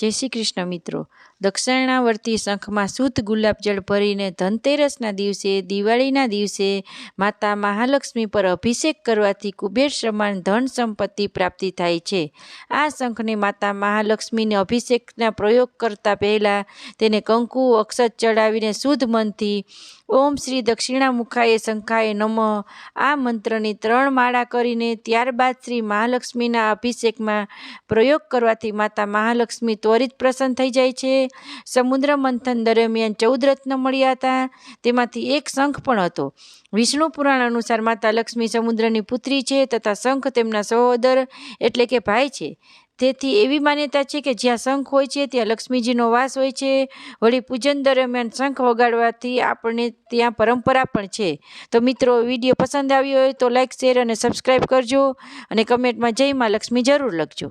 જય શ્રી કૃષ્ણ મિત્રો, દક્ષિણાવર્તી શંખમાં શુદ્ધ ગુલાબજળ ભરીને ધનતેરસના દિવસે, દિવાળીના દિવસે માતા મહાલક્ષ્મી પર અભિષેક કરવાથી કુબેર સમાન ધન સંપત્તિ પ્રાપ્તિ થાય છે. આ શંખને માતા મહાલક્ષ્મીને અભિષેકના પ્રયોગ કરતા પહેલા તેને કંકુ અક્ષત ચડાવીને શુદ્ધ મનથી ઓમ શ્રી દક્ષિણામુખાય શંખાય નમઃ આ મંત્રની 3 માળા કરીને ત્યારબાદ શ્રી મહાલક્ષ્મીના અભિષેકમાં પ્રયોગ કરવાથી માતા મહાલક્ષ્મી ત્વરિત પ્રસન્ન થઈ જાય છે. સમુદ્ર મંથન દરમિયાન 14 રત્ન મળ્યા હતા, તેમાંથી એક શંખ પણ હતો. વિષ્ણુ પુરાણ અનુસાર માતા લક્ષ્મી સમુદ્રની પુત્રી છે તથા શંખ તેમના સહોદર એટલે કે ભાઈ છે. તેથી એવી માન્યતા છે કે જ્યાં શંખ હોય છે ત્યાં લક્ષ્મીજીનો વાસ હોય છે. વળી પૂજન દરમિયાન શંખ વગાડવાથી આપણને ત્યાં પરંપરા પણ છે. તો મિત્રો, વિડીયો પસંદ આવ્યો હોય તો લાઈક, શેર અને સબસ્ક્રાઈબ કરજો અને કમેન્ટમાં જય મા લક્ષ્મી જરૂર લખજો.